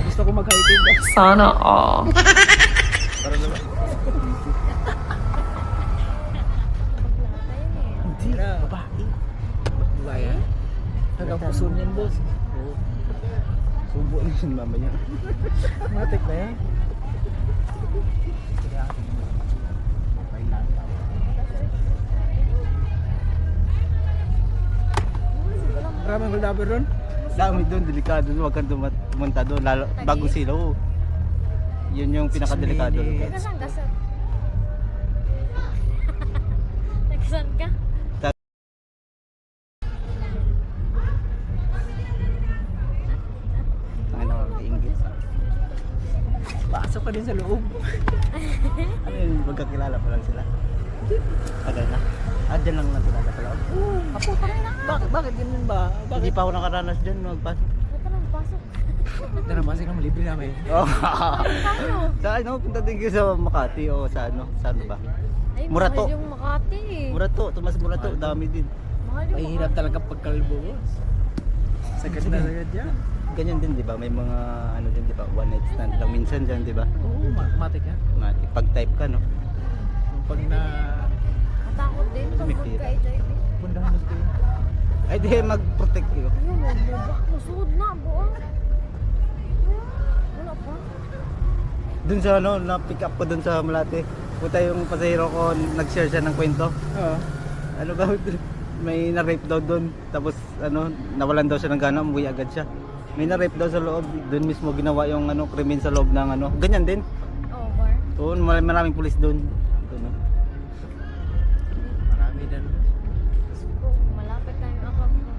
Gusto ko mag-hiking. Sana all. Para naman. Hindi. Babae. Babae. Hanggang puso niyan, boss. Oo. Subo na yun mamaya. Matik na yan. Maraming goldapper ron? Dami doon, delikado doon, huwag kang pumunta doon, lalo bagong silaw. Yun yung pinakadelikado. Nagkasan ka, sir? Nagkasan ka? Ano, kaingit. Pasok ka din sa loob. Ano yun, magkakilala pa lang sila. Tagal na. Dyan lang nakilala sa loob. Apo, taray na ka. Bakit ganun ba? Hindi Bakit? pa ako nakaranas dyan, magpasok. Ba't ka nagpasok? Tara, basi naman libre namin. Oh. Tayo. Sa ano, punta din kayo sa Makati o sa ano, saan ba? Ay, Murato. mahal yung Makati. Murato, Tomas Murato, dami din. Mahal yung Mahirap talaga pagkalbo, boss. Sagad na sagad yan. Ganyan din, di ba? May mga ano din, di ba? One night stand lang minsan dyan, di ba? Oo, matik yan. Pag-type ka, no? Pag na... Matakot din pag Tumipid. magka-HIV. Pundahan mo kayo. Ay, di, mag-protect kayo. Ayun, mabak masud na, buong. Wala pa. Dun sa ano, na-pick up ko dun sa Malate. Puta yung pasahero ko, nag-share siya ng kwento. Oo. Ano ba, may na-rape daw dun. Tapos ano, nawalan daw siya ng gana, umuwi agad siya. May na-rape daw sa loob. Dun mismo ginawa yung ano, krimen sa loob ng ano. Ganyan din. Over. Oo, maraming pulis dun. Dun, no? Marami din. Oh, malapit na yung account ko.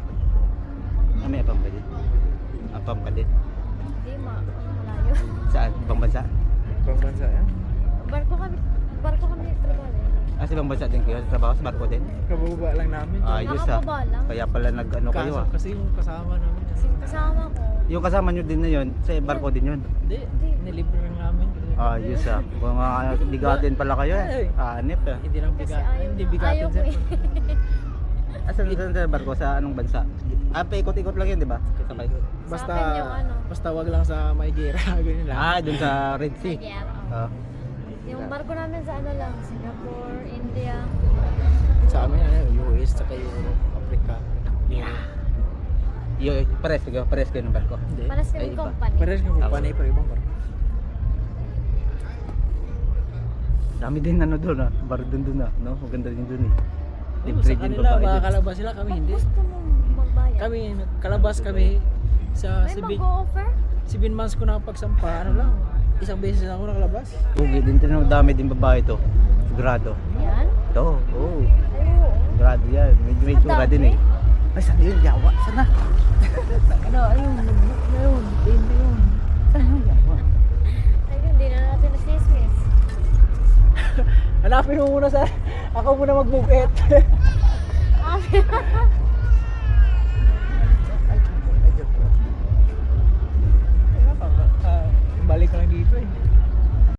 Ah, may apam ka din. Apam ka din. Hindi, malayo. Saan? Ibang bansa? Ibang bansa yan. Barko kami trabaho eh. Ah, sa ibang bansa din kayo? Sa trabaho sa barko din? Kababa lang namin. Ayos ah. Nakababa lang. Kaya pala nag-ano kayo ah. Kasi yung kasama namin. Kasi yung kasama ko. Yung kasama nyo din na yun, sa barko din yun. Hindi, nilibre lang namin. Ayos ah. Mga bigatin pala kayo eh. Anip ah. Hindi lang Kasi bigat. ayaw, Hindi bigatin ayaw ko sir. eh. Saan sa barko? Sa anong bansa? Ah, paikot-ikot lang yun, di ba? Sakay. Basta, Sa akin yung ano. basta wag lang sa Maygera. Ganyan lang. Ah, dun sa Red Sea. Yeah, Ah. yung barko namin sa ano lang, Singapore, India. Sa amin, US, saka Europe, Africa. Pares kayo ng barko. Hindi. Paras Ay, kami iba. company. Pares ka Ako. panay pero ibang barko. Dami din ano doon ah. Bar dun ah. No? Maganda din dun eh. Sa Libre din kanila, babae baka din. kalabas sila, kami Pag hindi. gusto mo magbayad. Kami, kalabas kami sa May 7 mag-o-offer? months ko nakapagsampa, ano lang, isang beses lang ako nakalabas. Ugi din din, dami din babae to. Grado. Yan? To, oh. Ay, oo. Grado yan. Medyo may tsura din eh. Ay, saan yun? Yawa. Sana. Ano, ayun, nag-book na yun, hindi yun. Yawa. Ayun, hindi na natin nasismis. Hanapin mo muna sa, ako muna mag-book it.